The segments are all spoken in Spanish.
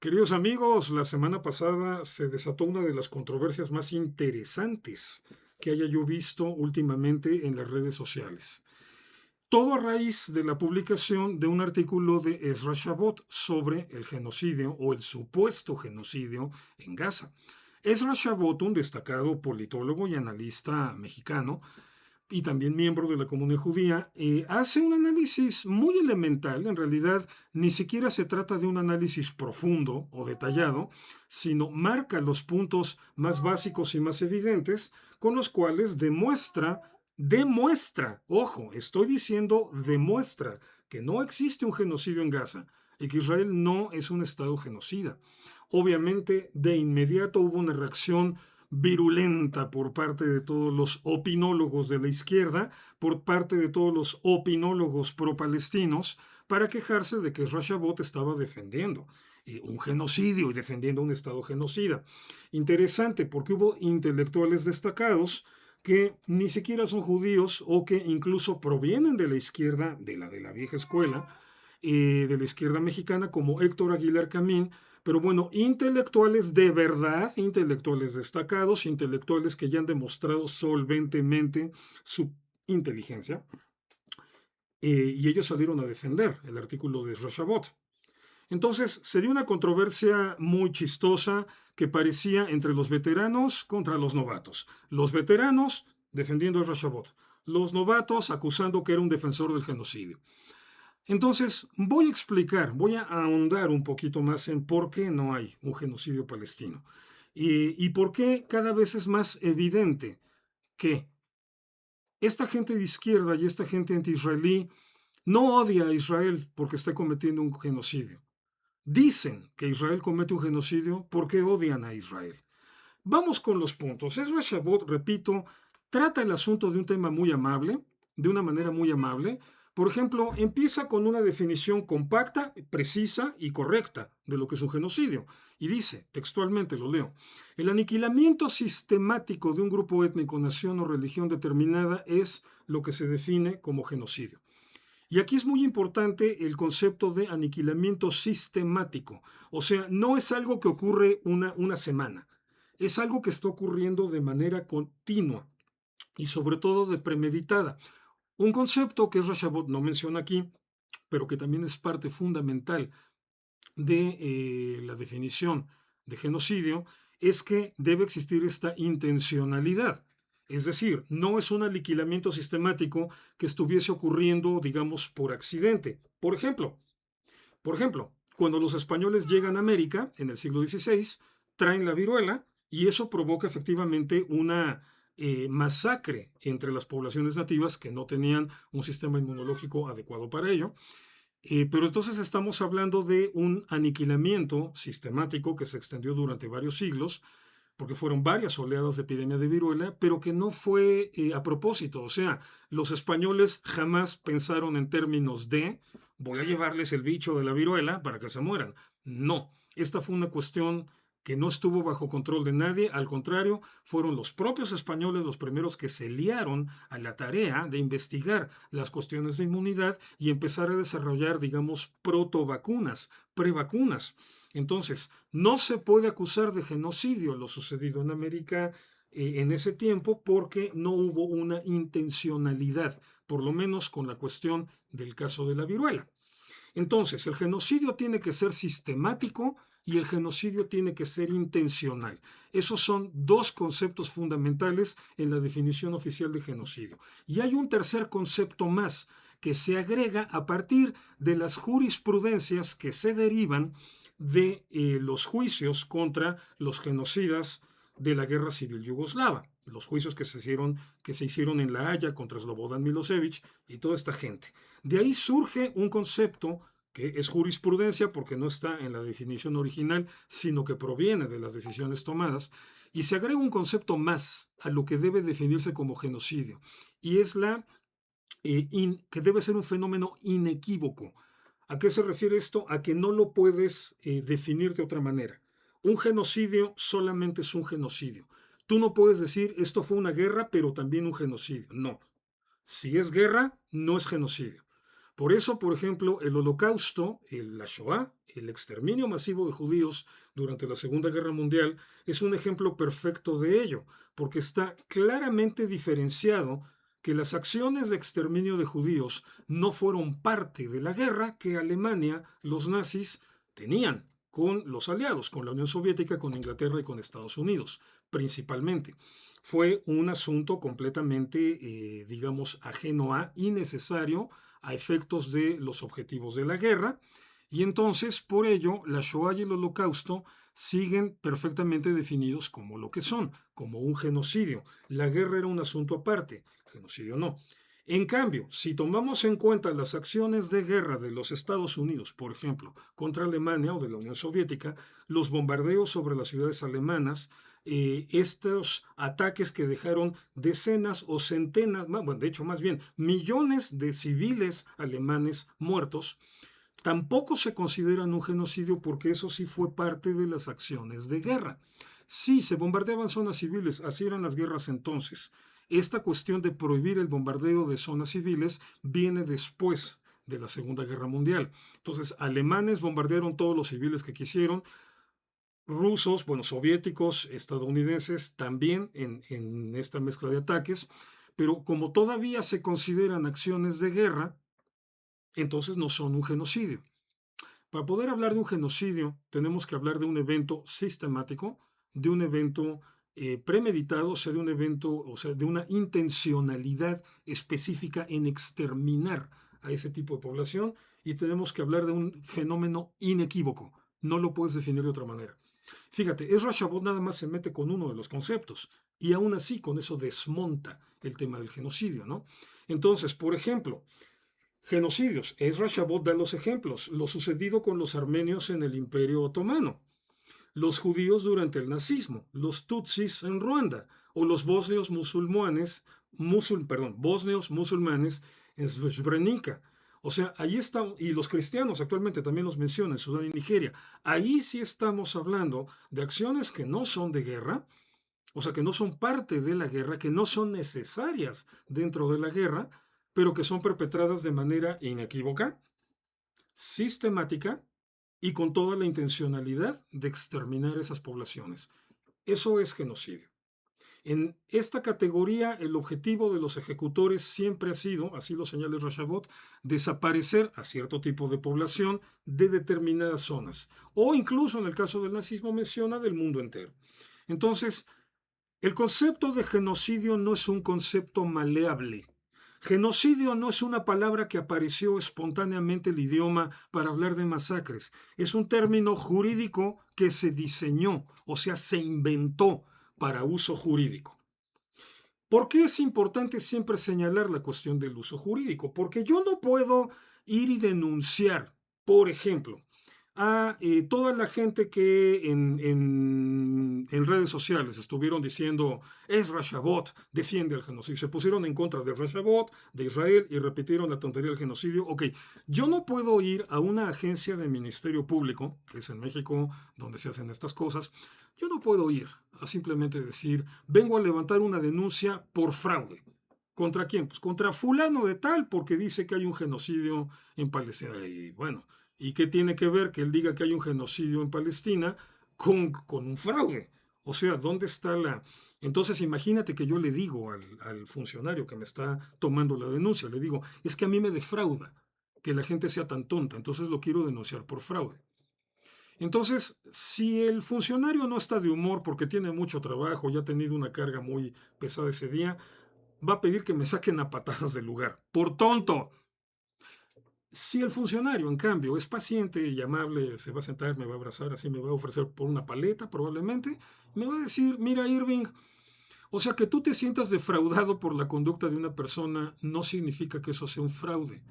Queridos amigos, la semana pasada se desató una de las controversias más interesantes que haya yo visto últimamente en las redes sociales. Todo a raíz de la publicación de un artículo de Ezra Shabot sobre el genocidio o el supuesto genocidio en Gaza. Ezra Shabot, un destacado politólogo y analista mexicano, y también miembro de la comunidad judía, hace un análisis muy elemental. En realidad, ni siquiera se trata de un análisis profundo o detallado, sino marca los puntos más básicos y más evidentes con los cuales demuestra, ojo, estoy diciendo demuestra que no existe un genocidio en Gaza y que Israel no es un estado genocida. Obviamente, de inmediato hubo una reacción virulenta por parte de todos los opinólogos de la izquierda, por parte de todos los opinólogos pro-palestinos, para quejarse de que Ezra Shabot estaba defendiendo un genocidio y defendiendo un Estado genocida. Interesante, porque hubo intelectuales destacados que ni siquiera son judíos o que incluso provienen de la izquierda, de la vieja escuela, de la izquierda mexicana, como Héctor Aguilar Camín, pero bueno, intelectuales de verdad, intelectuales destacados, intelectuales que ya han demostrado solventemente su inteligencia, y ellos salieron a defender el artículo de Rochabot. Entonces se dio una controversia muy chistosa que parecía entre los veteranos contra los novatos. Los veteranos defendiendo a Rochabot, los novatos acusando que era un defensor del genocidio. Entonces, voy a ahondar un poquito más en por qué no hay un genocidio palestino y por qué cada vez es más evidente que esta gente de izquierda y esta gente anti-israelí no odia a Israel porque está cometiendo un genocidio. Dicen que Israel comete un genocidio porque odian a Israel. Vamos con los puntos. Ezra Shabot, repito, trata el asunto de un tema muy amable, de una manera muy amable. Por ejemplo, empieza con una definición compacta, precisa y correcta de lo que es un genocidio. Y dice, textualmente lo leo, el aniquilamiento sistemático de un grupo étnico, nación o religión determinada es lo que se define como genocidio. Y aquí es muy importante el concepto de aniquilamiento sistemático. O sea, no es algo que ocurre una semana, es algo que está ocurriendo de manera continua y sobre todo de premeditada. Un concepto que Rashabot no menciona aquí, pero que también es parte fundamental de la definición de genocidio, es que debe existir esta intencionalidad. Es decir, no es un aniquilamiento sistemático que estuviese ocurriendo, digamos, por accidente. Por ejemplo, cuando los españoles llegan a América en el siglo XVI, traen la viruela y eso provoca efectivamente una masacre entre las poblaciones nativas que no tenían un sistema inmunológico adecuado para ello. Pero entonces estamos hablando de un aniquilamiento sistemático que se extendió durante varios siglos, porque fueron varias oleadas de epidemia de viruela, pero que no fue a propósito. O sea, los españoles jamás pensaron en términos de voy a llevarles el bicho de la viruela para que se mueran. No, esta fue una cuestión que no estuvo bajo control de nadie, al contrario, fueron los propios españoles los primeros que se liaron a la tarea de investigar las cuestiones de inmunidad y empezar a desarrollar, digamos, protovacunas, prevacunas. Entonces, no se puede acusar de genocidio lo sucedido en América en ese tiempo porque no hubo una intencionalidad, por lo menos con la cuestión del caso de la viruela. Entonces, el genocidio tiene que ser sistemático y el genocidio tiene que ser intencional. Esos son dos conceptos fundamentales en la definición oficial de genocidio. Y hay un tercer concepto más que se agrega a partir de las jurisprudencias que se derivan de los juicios contra los genocidas de la guerra civil yugoslava, los juicios que se hicieron en La Haya contra Slobodan Milosevic y toda esta gente. De ahí surge un concepto que es jurisprudencia porque no está en la definición original, sino que proviene de las decisiones tomadas, y se agrega un concepto más a lo que debe definirse como genocidio, y es que debe ser un fenómeno inequívoco. ¿A qué se refiere esto? A que no lo puedes definir de otra manera. Un genocidio solamente es un genocidio. Tú no puedes decir esto fue una guerra, pero también un genocidio. No. Si es guerra, no es genocidio. Por eso, por ejemplo, el holocausto, la Shoah, el exterminio masivo de judíos durante la Segunda Guerra Mundial es un ejemplo perfecto de ello, porque está claramente diferenciado que las acciones de exterminio de judíos no fueron parte de la guerra que Alemania, los nazis, tenían con los aliados, con la Unión Soviética, con Inglaterra y con Estados Unidos, principalmente. Fue un asunto completamente, digamos, ajeno a, innecesario a efectos de los objetivos de la guerra, y entonces, por ello, la Shoah y el Holocausto siguen perfectamente definidos como lo que son, como un genocidio. La guerra era un asunto aparte, genocidio no. En cambio, si tomamos en cuenta las acciones de guerra de los Estados Unidos, por ejemplo, contra Alemania o de la Unión Soviética, los bombardeos sobre las ciudades alemanas, estos ataques que dejaron decenas o centenas, bueno, de hecho más bien millones de civiles alemanes muertos, tampoco se consideran un genocidio porque eso sí fue parte de las acciones de guerra. Sí, se bombardeaban zonas civiles, así eran las guerras entonces. Esta cuestión de prohibir el bombardeo de zonas civiles viene después de la Segunda Guerra Mundial. Entonces, alemanes bombardearon todos los civiles que quisieron, rusos, bueno, soviéticos, estadounidenses también en esta mezcla de ataques, pero como todavía se consideran acciones de guerra, entonces no son un genocidio. Para poder hablar de un genocidio, tenemos que hablar de un evento sistemático, de un evento premeditado, o sea, de un evento, o sea, de una intencionalidad específica en exterminar a ese tipo de población, y tenemos que hablar de un fenómeno inequívoco. No lo puedes definir de otra manera. Fíjate, Ezra Shabot nada más se mete con uno de los conceptos, y aún así con eso desmonta el tema del genocidio, ¿no? Entonces, por ejemplo, genocidios. Ezra Shabot da los ejemplos. Lo sucedido con los armenios en el Imperio Otomano, los judíos durante el nazismo, los tutsis en Ruanda, o los bosnios musulmanes, bosnios musulmanes en Srebrenica. O sea, ahí están, y los cristianos actualmente también los mencionan en Sudán y Nigeria. Ahí sí estamos hablando de acciones que no son de guerra, o sea, que no son parte de la guerra, que no son necesarias dentro de la guerra, pero que son perpetradas de manera inequívoca, sistemática y con toda la intencionalidad de exterminar esas poblaciones. Eso es genocidio. En esta categoría, el objetivo de los ejecutores siempre ha sido, así lo señala Rashabot, desaparecer a cierto tipo de población de determinadas zonas, o incluso en el caso del nazismo menciona del mundo entero. Entonces, el concepto de genocidio no es un concepto maleable. Genocidio no es una palabra que apareció espontáneamente el idioma para hablar de masacres. Es un término jurídico que se diseñó, o sea, se inventó para uso jurídico. ¿Por qué es importante siempre señalar la cuestión del uso jurídico? Porque yo no puedo ir y denunciar, por ejemplo, a toda la gente que en redes sociales estuvieron diciendo Ezra Shabot defiende el genocidio. Se pusieron en contra de Ezra Shabot, de Israel, y repitieron la tontería del genocidio. Ok, yo no puedo ir a una agencia de Ministerio Público, que es en México donde se hacen estas cosas, yo no puedo ir a simplemente decir, vengo a levantar una denuncia por fraude. ¿Contra quién? Pues contra fulano de tal, porque dice que hay un genocidio en Palestina. Y bueno, ¿y qué tiene que ver que él diga que hay un genocidio en Palestina con un fraude? O sea, ¿dónde está la...? Entonces imagínate que yo le digo al funcionario que me está tomando la denuncia, le digo, es que a mí me defrauda que la gente sea tan tonta, entonces lo quiero denunciar por fraude. Entonces, si el funcionario no está de humor porque tiene mucho trabajo y ha tenido una carga muy pesada ese día, va a pedir que me saquen a patadas del lugar. ¡Por tonto! Si el funcionario, en cambio, es paciente y amable, se va a sentar, me va a abrazar, así me va a ofrecer por una paleta probablemente, me va a decir, mira Irving, o sea, que tú te sientas defraudado por la conducta de una persona no significa que eso sea un fraude,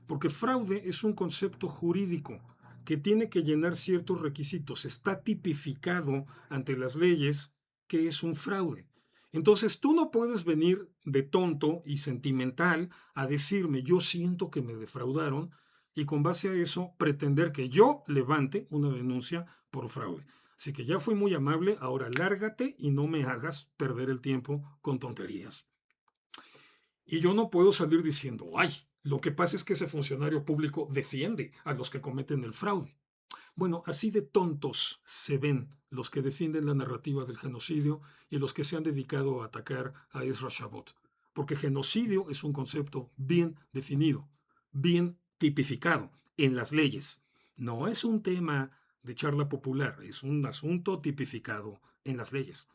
porque fraude es un concepto jurídico que tiene que llenar ciertos requisitos, está tipificado ante las leyes que es un fraude. Entonces tú no puedes venir de tonto y sentimental a decirme yo siento que me defraudaron y con base a eso pretender que yo levante una denuncia por fraude. Así que ya fui muy amable, ahora lárgate y no me hagas perder el tiempo con tonterías. Y yo no puedo salir diciendo, ay, lo que pasa es que ese funcionario público defiende a los que cometen el fraude. Bueno, así de tontos se ven los que defienden la narrativa del genocidio y los que se han dedicado a atacar a Ezra Shabot. Porque genocidio es un concepto bien definido, bien tipificado en las leyes. No es un tema de charla popular, es un asunto tipificado en las leyes.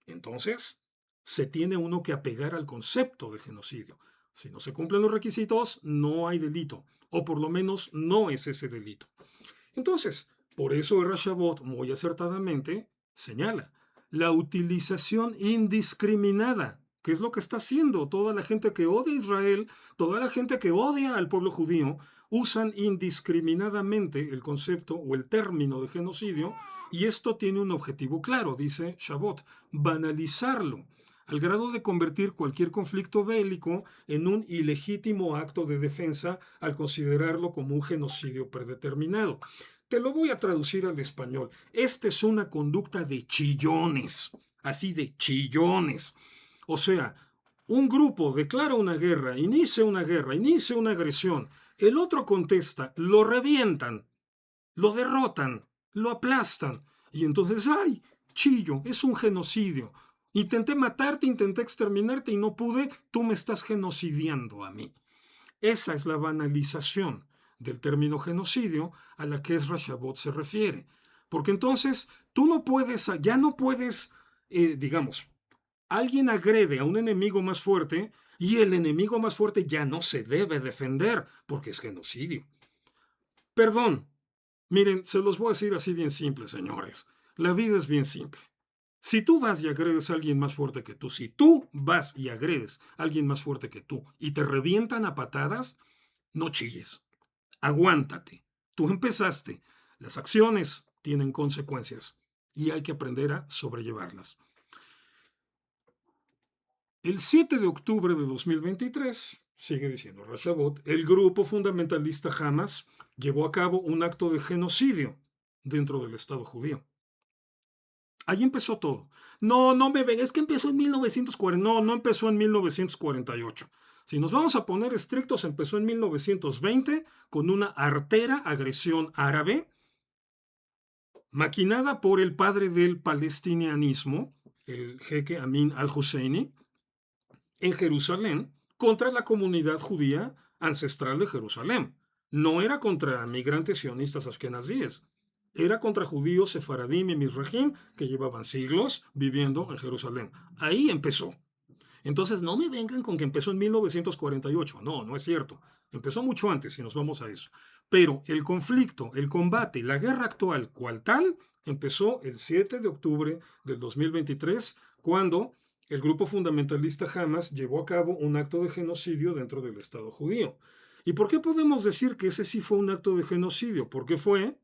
Entonces, se tiene uno que apegar al concepto de genocidio. Si no se cumplen los requisitos, no hay delito, o por lo menos no es ese delito. Entonces, por eso Erashabot muy acertadamente señala la utilización indiscriminada, que es lo que está haciendo toda la gente que odia a Israel, toda la gente que odia al pueblo judío, usan indiscriminadamente el concepto o el término de genocidio, y esto tiene un objetivo claro, dice Shabot, banalizarlo, al grado de convertir cualquier conflicto bélico en un ilegítimo acto de defensa al considerarlo como un genocidio predeterminado. Te lo voy a traducir al español. Esta es una conducta de chillones, así de chillones. O sea, un grupo declara una guerra, inicia una agresión. El otro contesta, lo revientan, lo derrotan, lo aplastan. Y entonces, ¡ay! Chillo, es un genocidio. Intenté matarte, intenté exterminarte y no pude, tú me estás genocidiando a mí. Esa es la banalización del término genocidio a la que Ezra Shabot se refiere. Porque entonces tú no puedes, ya no puedes, digamos, alguien agrede a un enemigo más fuerte y el enemigo más fuerte ya no se debe defender porque es genocidio. Perdón, miren, se los voy a decir así bien simple, señores. La vida es bien simple. Si tú vas y agredes a alguien más fuerte que tú, si tú vas y agredes a alguien más fuerte que tú y te revientan a patadas, no chilles. Aguántate. Tú empezaste. Las acciones tienen consecuencias y hay que aprender a sobrellevarlas. El 7 de octubre de 2023, sigue diciendo Rashabot, el grupo fundamentalista Hamas llevó a cabo un acto de genocidio dentro del Estado judío. Ahí empezó todo. No, no me ven, es que empezó en 1940. No, no empezó en 1948. Si nos vamos a poner estrictos, empezó en 1920 con una artera agresión árabe maquinada por el padre del palestinianismo, el jeque Amin al-Husseini, en Jerusalén contra la comunidad judía ancestral de Jerusalén. No era contra migrantes sionistas ashkenazíes, era contra judíos sefaradim y mizrahim que llevaban siglos viviendo en Jerusalén. Ahí empezó. Entonces no me vengan con que empezó en 1948. No, no es cierto. Empezó mucho antes, si nos vamos a eso. Pero el conflicto, el combate, la guerra actual, cual tal, empezó el 7 de octubre del 2023, cuando el grupo fundamentalista Hamas llevó a cabo un acto de genocidio dentro del Estado judío. ¿Y por qué podemos decir que ese sí fue un acto de genocidio? Porque fue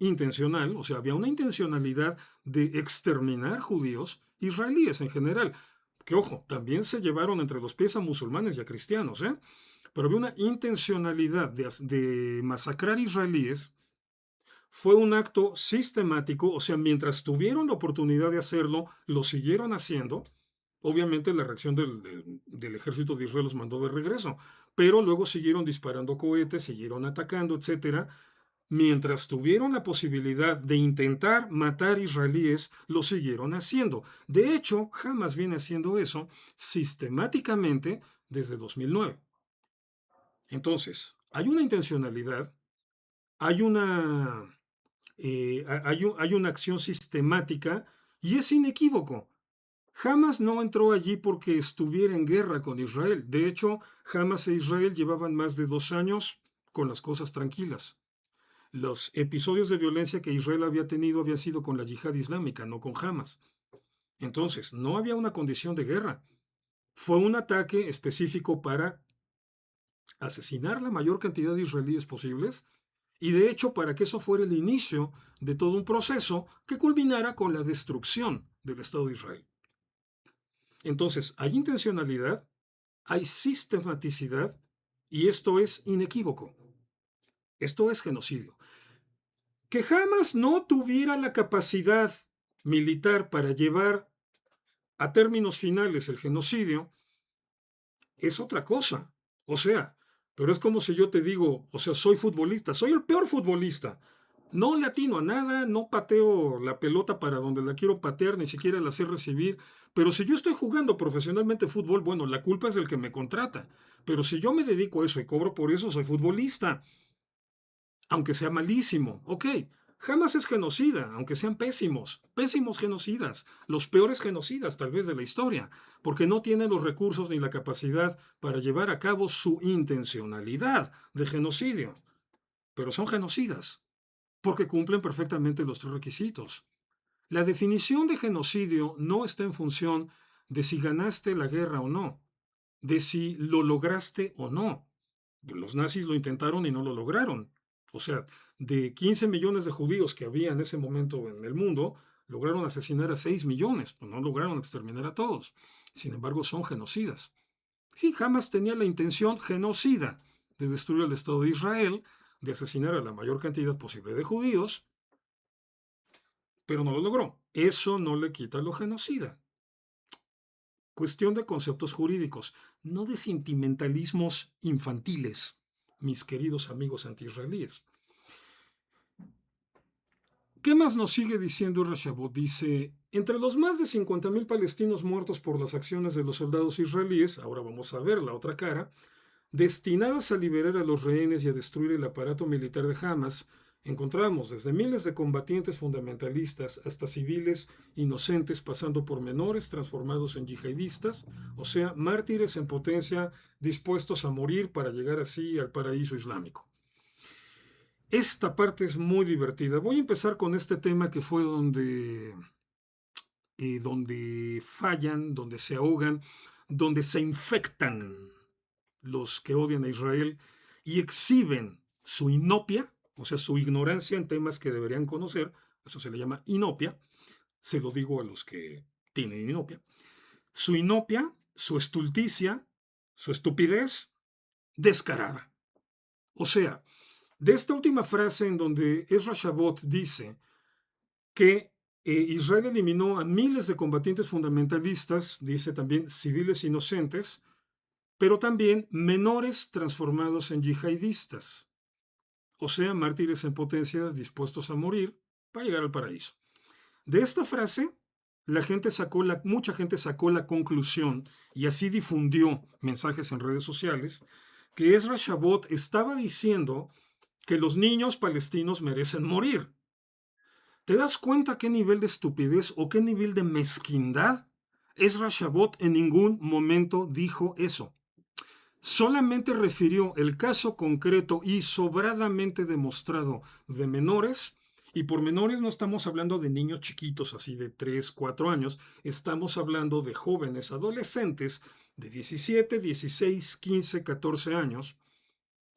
intencional, o sea, había una intencionalidad de exterminar judíos israelíes en general. Que ojo, también se llevaron entre los pies a musulmanes y a cristianos, ¿eh? Pero había una intencionalidad de masacrar israelíes. Fue un acto sistemático, o sea, mientras tuvieron la oportunidad de hacerlo, lo siguieron haciendo. Obviamente la reacción del ejército de Israel los mandó de regreso, pero luego siguieron disparando cohetes, siguieron atacando, etcétera. Mientras tuvieron la posibilidad de intentar matar israelíes, lo siguieron haciendo. De hecho, Hamas viene haciendo eso sistemáticamente desde 2009. Entonces, hay una intencionalidad, hay hay una acción sistemática y es inequívoco. Hamas no entró allí porque estuviera en guerra con Israel. De hecho, Hamas e Israel llevaban más de 2 años con las cosas tranquilas. Los episodios de violencia que Israel había tenido habían sido con la yihad islámica, no con Hamas. Entonces, no había una condición de guerra. Fue un ataque específico para asesinar la mayor cantidad de israelíes posibles y de hecho para que eso fuera el inicio de todo un proceso que culminara con la destrucción del Estado de Israel. Entonces, hay intencionalidad, hay sistematicidad y esto es inequívoco. Esto es genocidio. Que Hamas no tuviera la capacidad militar para llevar a términos finales el genocidio es otra cosa. O sea, pero es como si yo te digo, o sea, soy futbolista, soy el peor futbolista, No le atino a nada, no pateo la pelota para donde la quiero patear, ni siquiera la sé recibir. Pero si yo estoy jugando profesionalmente fútbol, bueno, la culpa es del que me contrata. Pero si yo me dedico a eso y cobro por eso, soy futbolista, aunque sea malísimo. Ok, jamás es genocida, aunque sean pésimos, pésimos genocidas, los peores genocidas tal vez de la historia, porque no tienen los recursos ni la capacidad para llevar a cabo su intencionalidad de genocidio. Pero son genocidas porque cumplen perfectamente los tres requisitos. La definición de genocidio no está en función de si ganaste la guerra o no, de si lo lograste o no. Los nazis lo intentaron y no lo lograron. O sea, de 15 millones de judíos que había en ese momento en el mundo, lograron asesinar a 6 millones, pues no lograron exterminar a todos. Sin embargo, son genocidas. Sí, Hamas tenía la intención genocida de destruir el Estado de Israel, de asesinar a la mayor cantidad posible de judíos, pero no lo logró. Eso no le quita lo genocida. Cuestión de conceptos jurídicos, no de sentimentalismos infantiles, mis queridos amigos antiisraelíes. ¿Qué más nos sigue diciendo Rashabot? Dice, entre los más de 50.000 palestinos muertos por las acciones de los soldados israelíes, ahora vamos a ver la otra cara, destinadas a liberar a los rehenes y a destruir el aparato militar de Hamas, encontramos desde miles de combatientes fundamentalistas hasta civiles inocentes pasando por menores transformados en yihadistas, o sea, mártires en potencia dispuestos a morir para llegar así al paraíso islámico. Esta parte es muy divertida. Voy a empezar con este tema que fue donde fallan, donde se ahogan, donde se infectan los que odian a Israel y exhiben su inopia, o sea, su ignorancia en temas que deberían conocer, eso se le llama inopia, se lo digo a los que tienen inopia, su inopia, su estulticia, su estupidez descarada. O sea, de esta última frase en donde Ezra Shabot dice que Israel eliminó a miles de combatientes fundamentalistas, dice también civiles inocentes, pero también menores transformados en yihadistas, o sea, mártires en potencia dispuestos a morir para llegar al paraíso. De esta frase, mucha gente sacó la conclusión y así difundió mensajes en redes sociales que Ezra Shabot estaba diciendo que los niños palestinos merecen morir. ¿Te das cuenta qué nivel de estupidez o qué nivel de mezquindad? Ezra Shabot en ningún momento dijo eso. Solamente refirió el caso concreto y sobradamente demostrado de menores, y por menores no estamos hablando de niños chiquitos así de 3, 4 años, estamos hablando de jóvenes adolescentes de 17, 16, 15, 14 años.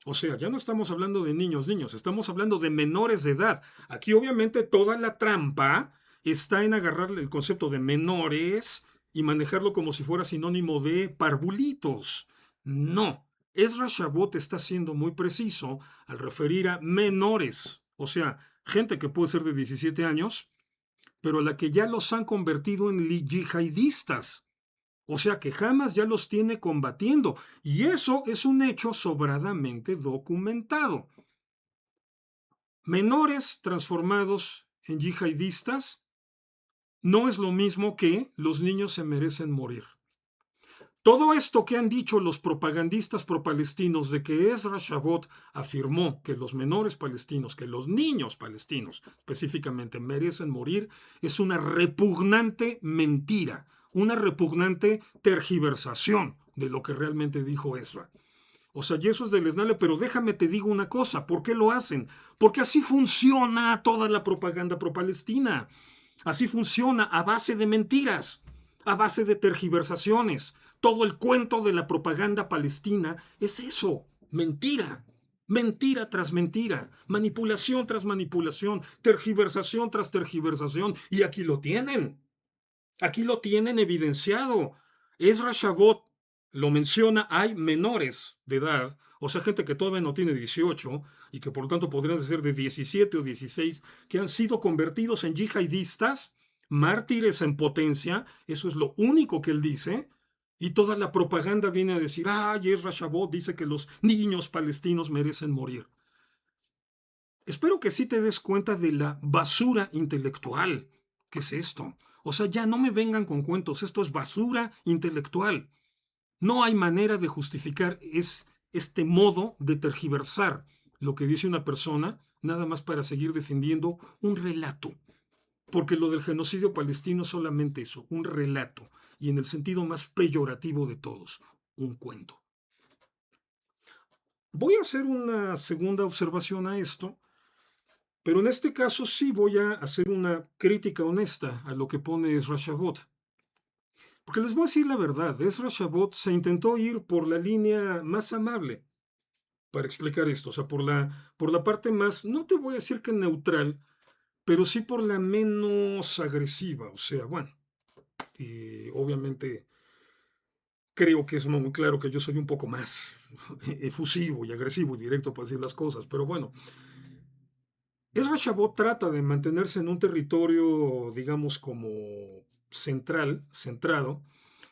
O sea, ya no estamos hablando de niños, estamos hablando de menores de edad. Aquí obviamente toda la trampa está en agarrarle el concepto de menores y manejarlo como si fuera sinónimo de parvulitos. No, Ezra Shabot está siendo muy preciso al referir a menores, o sea, gente que puede ser de 17 años, pero a la que ya los han convertido en yihadistas. O sea que Hamas ya los tiene combatiendo y eso es un hecho sobradamente documentado. Menores transformados en yihadistas no es lo mismo que los niños se merecen morir. Todo esto que han dicho los propagandistas pro-palestinos de que Ezra Shabot afirmó que los menores palestinos, que los niños palestinos específicamente merecen morir, es una repugnante mentira, una repugnante tergiversación de lo que realmente dijo Ezra. O sea, y eso es deleznable, pero déjame te digo una cosa, ¿por qué lo hacen? Porque así funciona toda la propaganda pro-palestina. Así funciona a base de mentiras, a base de tergiversaciones. Todo el cuento de la propaganda palestina es eso, mentira. Mentira tras mentira, manipulación tras manipulación, tergiversación tras tergiversación. Y aquí lo tienen evidenciado. Ezra Shabot lo menciona, hay menores de edad, o sea, gente que todavía no tiene 18 y que por lo tanto podrían ser de 17 o 16, que han sido convertidos en yihadistas, mártires en potencia, eso es lo único que él dice, y toda la propaganda viene a decir, Ezra Shabot dice que los niños palestinos merecen morir. Espero que sí te des cuenta de la basura intelectual. ¿Qué es esto? O sea, ya no me vengan con cuentos, esto es basura intelectual. No hay manera de justificar este modo de tergiversar lo que dice una persona nada más para seguir defendiendo un relato. Porque lo del genocidio palestino es solamente eso, un relato, y en el sentido más peyorativo de todos, un cuento. Voy a hacer una segunda observación a esto, pero en este caso sí voy a hacer una crítica honesta a lo que pone Ezra Shabot. Porque les voy a decir la verdad, Ezra Shabot se intentó ir por la línea más amable para explicar esto, o sea, por la parte más, no te voy a decir que neutral, pero sí por la menos agresiva, o sea, bueno, y obviamente creo que es muy claro que yo soy un poco más efusivo y agresivo y directo para decir las cosas, pero bueno, Ezra Shabot trata de mantenerse en un territorio, digamos, como central, centrado.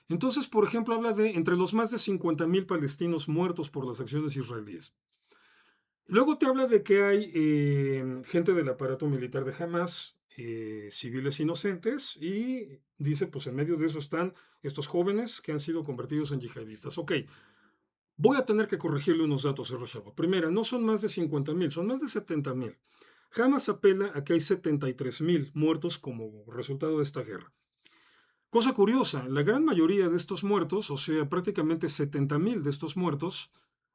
Entonces, por ejemplo, habla de entre los más de 50.000 palestinos muertos por las acciones israelíes. Luego te habla de que hay gente del aparato militar de Hamas, civiles inocentes, y dice, pues en medio de eso están estos jóvenes que han sido convertidos en yihadistas. Ok, voy a tener que corregirle unos datos a Roshabot. Primera, no son más de 50.000, son más de 70.000. Hamas apela a que hay 73.000 muertos como resultado de esta guerra. Cosa curiosa, la gran mayoría de estos muertos, o sea, prácticamente 70.000 de estos muertos,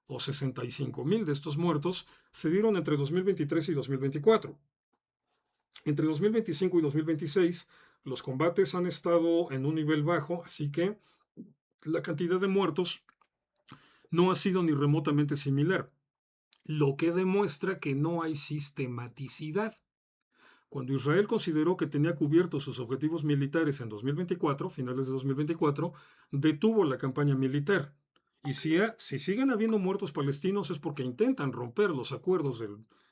o 65.000 de estos muertos, se dieron entre 2023 y 2024. Entre 2025 y 2026, los combates han estado en un nivel bajo, así que la cantidad de muertos no ha sido ni remotamente similar, lo que demuestra que no hay sistematicidad. Cuando Israel consideró que tenía cubiertos sus objetivos militares en 2024, finales de 2024, detuvo la campaña militar. Y si siguen habiendo muertos palestinos es porque intentan romper los acuerdos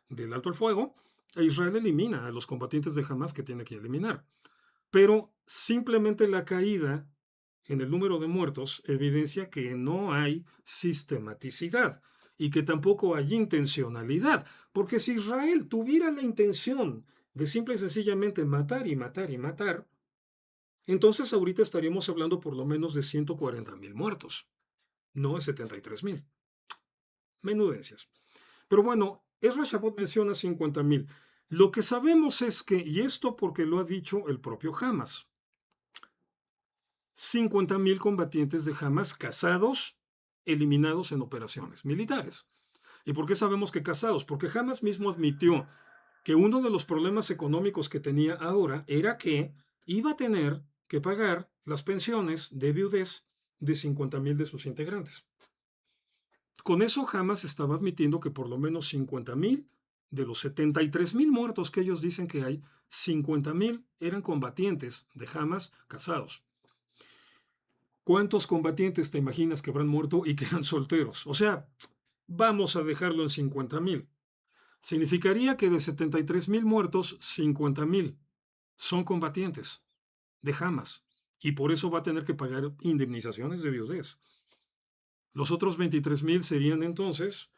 del alto el fuego, e Israel elimina a los combatientes de Hamas que tiene que eliminar. Pero simplemente la caída en el número de muertos evidencia que no hay sistematicidad y que tampoco hay intencionalidad, porque si Israel tuviera la intención de simple y sencillamente matar y matar y matar, entonces ahorita estaríamos hablando por lo menos de 140.000 muertos, no de 73.000. Menudencias. Pero bueno, Ezra Shabot menciona 50.000. Lo que sabemos es que, y esto porque lo ha dicho el propio Hamas, 50.000 combatientes de Hamas casados, eliminados en operaciones militares. ¿Y por qué sabemos que casados? Porque Hamas mismo admitió que uno de los problemas económicos que tenía ahora era que iba a tener que pagar las pensiones de viudez de 50.000 de sus integrantes. Con eso Hamas estaba admitiendo que por lo menos 50.000 de los 73.000 muertos que ellos dicen que hay, 50.000 eran combatientes de Hamas casados. ¿Cuántos combatientes te imaginas que habrán muerto y que eran solteros? O sea, vamos a dejarlo en 50.000. Significaría que de 73.000 muertos, 50.000 son combatientes de Hamas. Y por eso va a tener que pagar indemnizaciones de viudez. Los otros 23.000 serían entonces,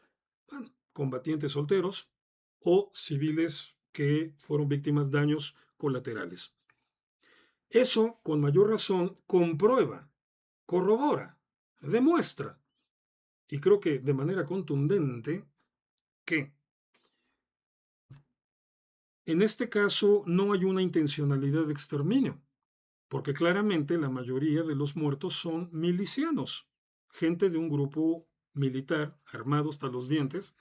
bueno, combatientes solteros o civiles que fueron víctimas de daños colaterales. Eso, con mayor razón, comprueba, corrobora, demuestra, y creo que de manera contundente, que en este caso no hay una intencionalidad de exterminio, porque claramente la mayoría de los muertos son milicianos, gente de un grupo militar armado hasta los dientes,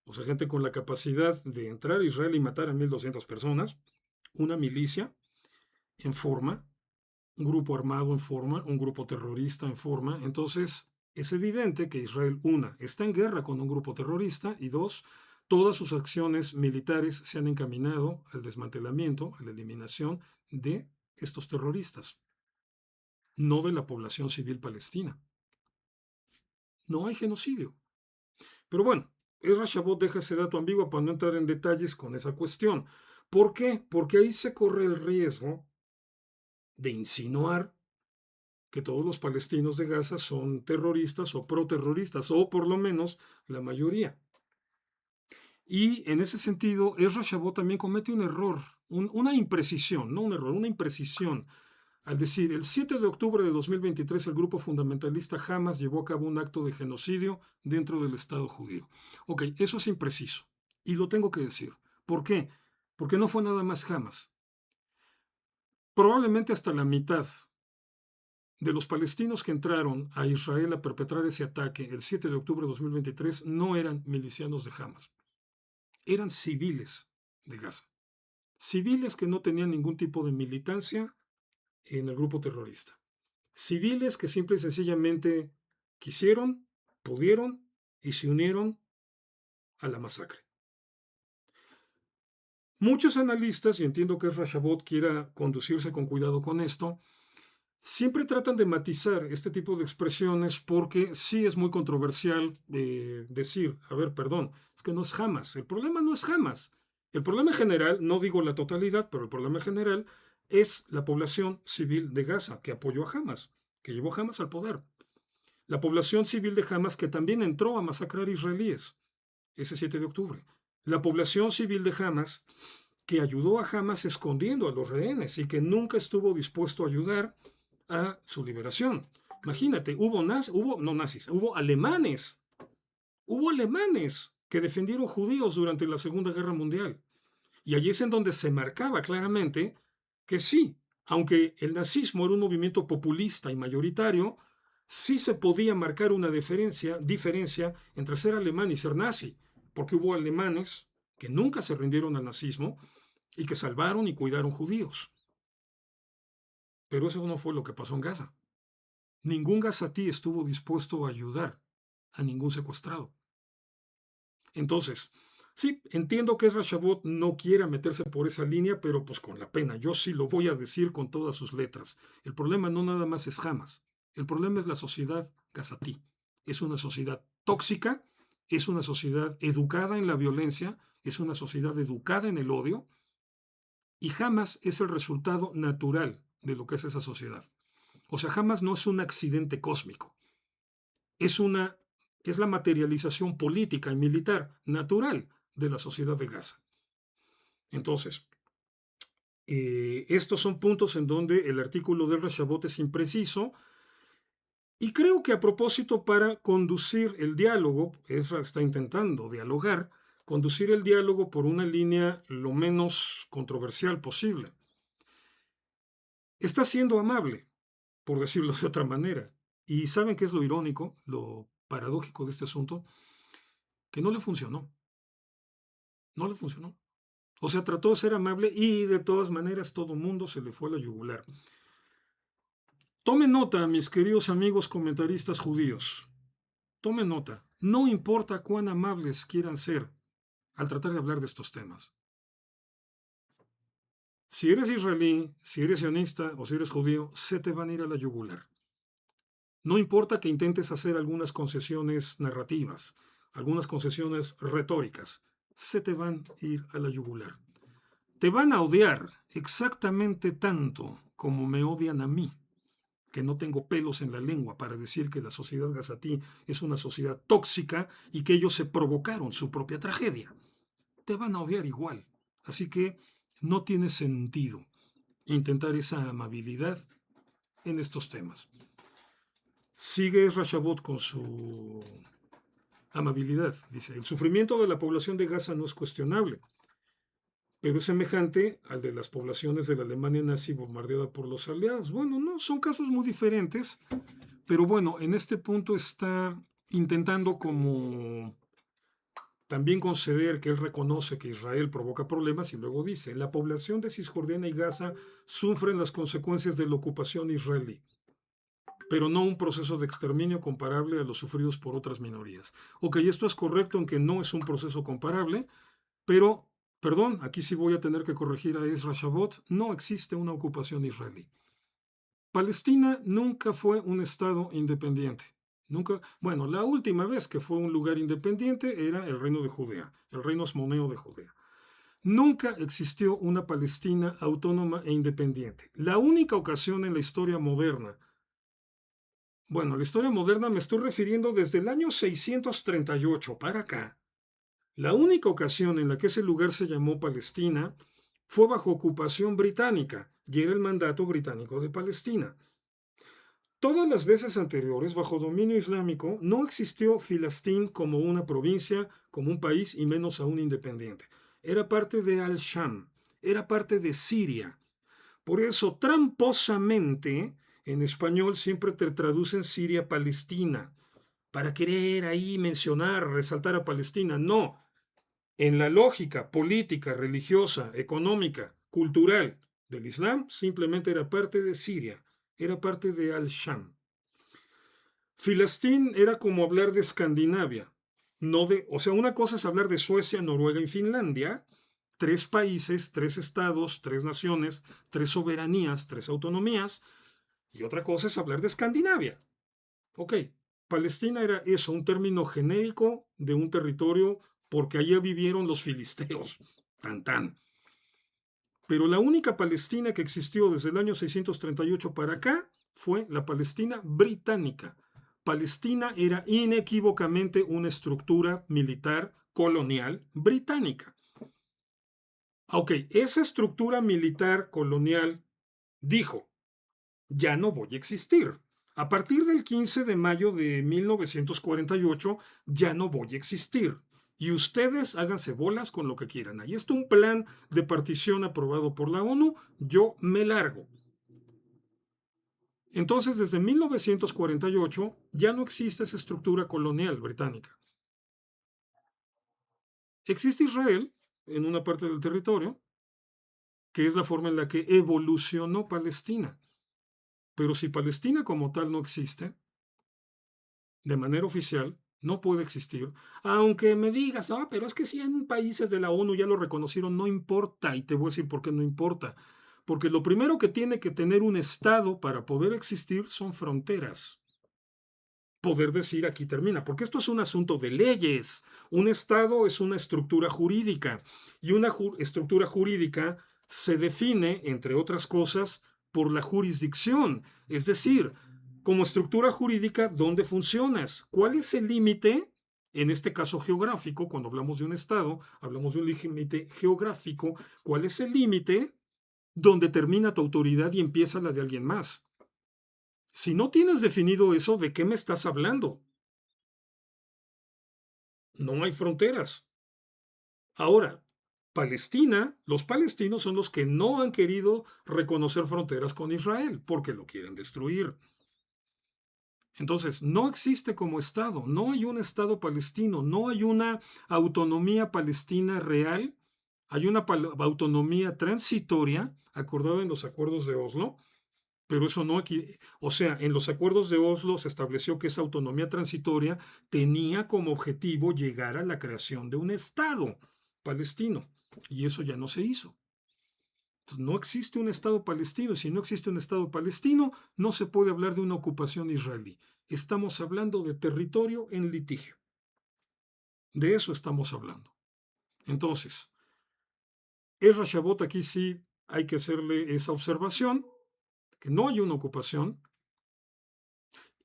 o sea, gente con la capacidad de entrar a Israel y matar a 1.200 personas, una milicia en forma, un grupo armado en forma, un grupo terrorista en forma. Entonces, es evidente que Israel, una, está en guerra con un grupo terrorista y dos, todas sus acciones militares se han encaminado al desmantelamiento, a la eliminación de estos terroristas, no de la población civil palestina. No hay genocidio. Pero bueno, Ezra Shabot deja ese dato ambiguo para no entrar en detalles con esa cuestión. ¿Por qué? Porque ahí se corre el riesgo de insinuar que todos los palestinos de Gaza son terroristas o proterroristas, o por lo menos la mayoría. Y en ese sentido, Ezra Shabot también comete un error, una imprecisión, no un error, una imprecisión, al decir, el 7 de octubre de 2023 el grupo fundamentalista Hamas llevó a cabo un acto de genocidio dentro del Estado judío. Ok, eso es impreciso, y lo tengo que decir. ¿Por qué? Porque no fue nada más Hamas. Probablemente hasta la mitad de los palestinos que entraron a Israel a perpetrar ese ataque el 7 de octubre de 2023 no eran milicianos de Hamas, eran civiles de Gaza. Civiles que no tenían ningún tipo de militancia en el grupo terrorista. Civiles que simple y sencillamente quisieron, pudieron y se unieron a la masacre. Muchos analistas, y entiendo que Ezra Shabot quiera conducirse con cuidado con esto, siempre tratan de matizar este tipo de expresiones porque sí es muy controversial decir, a ver, perdón, es que no es Hamas. El problema no es Hamas. El problema general, no digo la totalidad, pero el problema general es la población civil de Gaza que apoyó a Hamas, que llevó a Hamas al poder. La población civil de Hamas que también entró a masacrar israelíes ese 7 de octubre. La población civil de Hamas que ayudó a Hamas escondiendo a los rehenes y que nunca estuvo dispuesto a ayudar a su liberación. Imagínate, hubo alemanes que defendieron judíos durante la Segunda Guerra Mundial. Y allí es en donde se marcaba claramente que sí, aunque el nazismo era un movimiento populista y mayoritario, sí se podía marcar una diferencia entre ser alemán y ser nazi, porque hubo alemanes que nunca se rindieron al nazismo y que salvaron y cuidaron judíos. Pero eso no fue lo que pasó en Gaza. Ningún gazatí estuvo dispuesto a ayudar a ningún secuestrado. Entonces, sí, entiendo que Ezra Shabot no quiera meterse por esa línea, pero pues con la pena. Yo sí lo voy a decir con todas sus letras. El problema no nada más es Hamas. El problema es la sociedad gazatí. Es una sociedad tóxica, es una sociedad educada en la violencia, es una sociedad educada en el odio, y Hamas es el resultado natural de lo que es esa sociedad. O sea, Hamas no es un accidente cósmico. Es la materialización política y militar natural de la sociedad de Gaza. Entonces, estos son puntos en donde el artículo de Ezra Shabot es impreciso y creo que a propósito para conducir el diálogo, Ezra está intentando dialogar, conducir el diálogo por una línea lo menos controversial posible. Está siendo amable, por decirlo de otra manera. Y ¿saben qué es lo irónico, lo paradójico de este asunto? Que no le funcionó. No le funcionó. O sea, trató de ser amable y de todas maneras todo el mundo se le fue a la yugular. Tomen nota, mis queridos amigos comentaristas judíos. Tomen nota. No importa cuán amables quieran ser al tratar de hablar de estos temas. Si eres israelí, si eres sionista o si eres judío, se te van a ir a la yugular. No importa que intentes hacer algunas concesiones narrativas, algunas concesiones retóricas, se te van a ir a la yugular. Te van a odiar exactamente tanto como me odian a mí, que no tengo pelos en la lengua para decir que la sociedad gazatí es una sociedad tóxica y que ellos se provocaron su propia tragedia. Te van a odiar igual. Así que no tiene sentido intentar esa amabilidad en estos temas. Sigue Ezra Shabot con su amabilidad. Dice, el sufrimiento de la población de Gaza no es cuestionable, pero es semejante al de las poblaciones de la Alemania nazi bombardeada por los aliados. Bueno, no, son casos muy diferentes, pero bueno, en este punto está intentando como también conceder que él reconoce que Israel provoca problemas y luego dice, la población de Cisjordania y Gaza sufren las consecuencias de la ocupación israelí, pero no un proceso de exterminio comparable a los sufridos por otras minorías. Ok, esto es correcto en que no es un proceso comparable, pero, perdón, aquí sí voy a tener que corregir a Ezra Shabot, no existe una ocupación israelí. Palestina nunca fue un estado independiente. Nunca, bueno, la última vez que fue un lugar independiente era el reino de Judea, el reino osmoneo de Judea. Nunca existió una Palestina autónoma e independiente. La única ocasión en la historia moderna, bueno, la historia moderna me estoy refiriendo desde el año 638 para acá, La única ocasión en la que ese lugar se llamó Palestina fue bajo ocupación británica y era el mandato británico de Palestina. Todas las veces anteriores, bajo dominio islámico, no existió Filastín como una provincia, como un país y menos aún independiente. Era parte de Al-Sham, era parte de Siria. Por eso, tramposamente, en español siempre te traducen Siria-Palestina, para querer ahí mencionar, resaltar a Palestina. No, en la lógica política, religiosa, económica, cultural del Islam, simplemente era parte de Siria, era parte de Al-Sham. Filastín era como hablar de Escandinavia, no de, o sea, una cosa es hablar de Suecia, Noruega y Finlandia, tres países, tres estados, tres naciones, tres soberanías, tres autonomías, y otra cosa es hablar de Escandinavia. Ok, Palestina era eso, un término genérico de un territorio porque allá vivieron los filisteos, tan tan. Pero la única Palestina que existió desde el año 638 para acá fue la Palestina británica. Palestina era inequívocamente una estructura militar colonial británica. Ok, esa estructura militar colonial dijo, ya no voy a existir. A partir del 15 de mayo de 1948, ya no voy a existir. Y ustedes háganse bolas con lo que quieran. Ahí está un plan de partición aprobado por la ONU. Yo me largo. Entonces, desde 1948 ya no existe esa estructura colonial británica. Existe Israel en una parte del territorio, que es la forma en la que evolucionó Palestina. Pero si Palestina como tal no existe, de manera oficial, no puede existir, aunque me digas, ah, pero es que 100 países de la ONU ya lo reconocieron, no importa, y te voy a decir por qué no importa. Porque lo primero que tiene que tener un Estado para poder existir son fronteras. Poder decir aquí termina, porque esto es un asunto de leyes. Un Estado es una estructura jurídica y una estructura jurídica se define, entre otras cosas, por la jurisdicción, es decir, como estructura jurídica, ¿dónde funcionas? ¿Cuál es el límite? En este caso geográfico, cuando hablamos de un Estado, hablamos de un límite geográfico. ¿Cuál es el límite donde termina tu autoridad y empieza la de alguien más? Si no tienes definido eso, ¿de qué me estás hablando? No hay fronteras. Ahora, Palestina, los palestinos son los que no han querido reconocer fronteras con Israel porque lo quieren destruir. Entonces, no existe como Estado, no hay un Estado palestino, no hay una autonomía palestina real, hay una autonomía transitoria acordada en los acuerdos de Oslo, pero eso no aquí, o sea, en los acuerdos de Oslo se estableció que esa autonomía transitoria tenía como objetivo llegar a la creación de un Estado palestino, y eso ya no se hizo. Entonces, no existe un Estado palestino, y si no existe un Estado palestino, no se puede hablar de una ocupación israelí. Estamos hablando de territorio en litigio. De eso estamos hablando. Entonces, Ezra Shabot aquí sí hay que hacerle esa observación, que no hay una ocupación.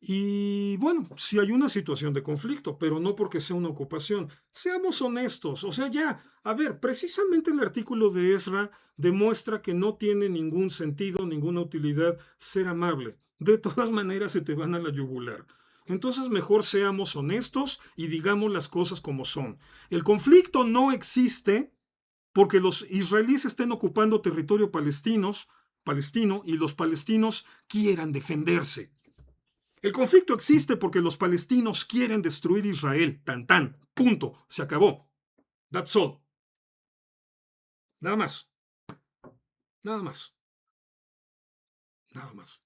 Y bueno, sí hay una situación de conflicto, pero no porque sea una ocupación. Seamos honestos, o sea, ya, a ver, precisamente el artículo de Ezra demuestra que no tiene ningún sentido, ninguna utilidad ser amable. De todas maneras se te van a la yugular. Entonces mejor seamos honestos y digamos las cosas como son. El conflicto no existe porque los israelíes estén ocupando territorio palestino y los palestinos quieran defenderse. El conflicto existe porque los palestinos quieren destruir Israel. Tan tan. Punto. Se acabó. That's all. Nada más. Nada más. Nada más.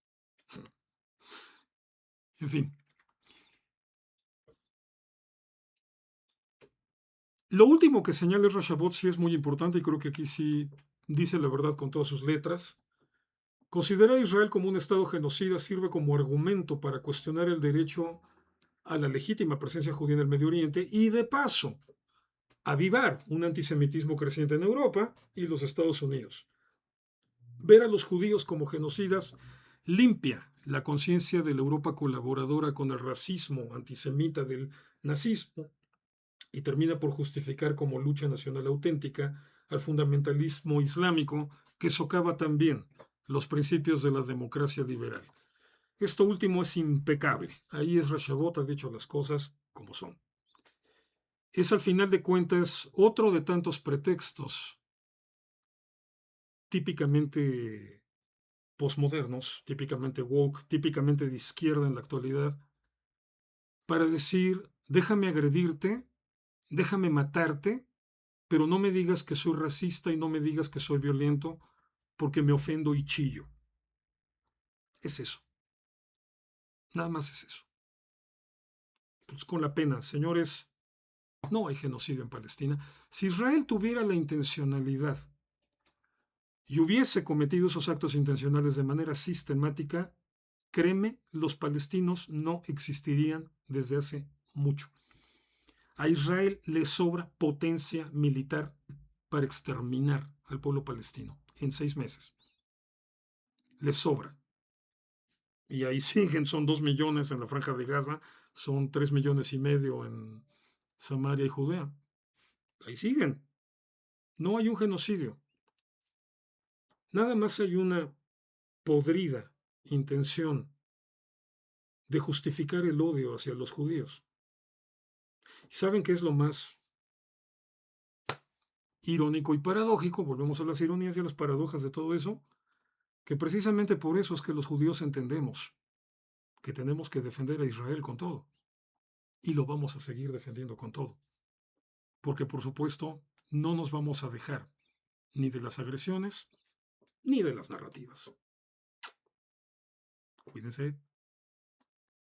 En fin. Lo último que señala Rashabot sí es muy importante y creo que aquí sí dice la verdad con todas sus letras. Considerar a Israel como un Estado genocida sirve como argumento para cuestionar el derecho a la legítima presencia judía en el Medio Oriente y, de paso, avivar un antisemitismo creciente en Europa y los Estados Unidos. Ver a los judíos como genocidas limpia la conciencia de la Europa colaboradora con el racismo antisemita del nazismo y termina por justificar como lucha nacional auténtica al fundamentalismo islámico que socava también los principios de la democracia liberal. Esto último es impecable. Ahí es Rashabot ha dicho las cosas como son. Es al final de cuentas otro de tantos pretextos típicamente posmodernos, típicamente woke, típicamente de izquierda en la actualidad, para decir, déjame agredirte, déjame matarte, pero no me digas que soy racista y no me digas que soy violento porque me ofendo y chillo. Es eso. Nada más es eso. Pues con la pena, señores, no hay genocidio en Palestina. Si Israel tuviera la intencionalidad y hubiese cometido esos actos intencionales de manera sistemática, créeme, los palestinos no existirían desde hace mucho. A Israel le sobra potencia militar para exterminar al pueblo palestino en 6 meses. Le sobra. Y ahí siguen, son 2 millones en la franja de Gaza, son 3 millones y medio en Samaria y Judea. Ahí siguen. No hay un genocidio. Nada más hay una podrida intención de justificar el odio hacia los judíos. ¿Y saben qué es lo más irónico y paradójico? Volvemos a las ironías y a las paradojas de todo eso, que precisamente por eso es que los judíos entendemos que tenemos que defender a Israel con todo. Y lo vamos a seguir defendiendo con todo. Porque por supuesto no nos vamos a dejar ni de las agresiones ni de las narrativas. Cuídense.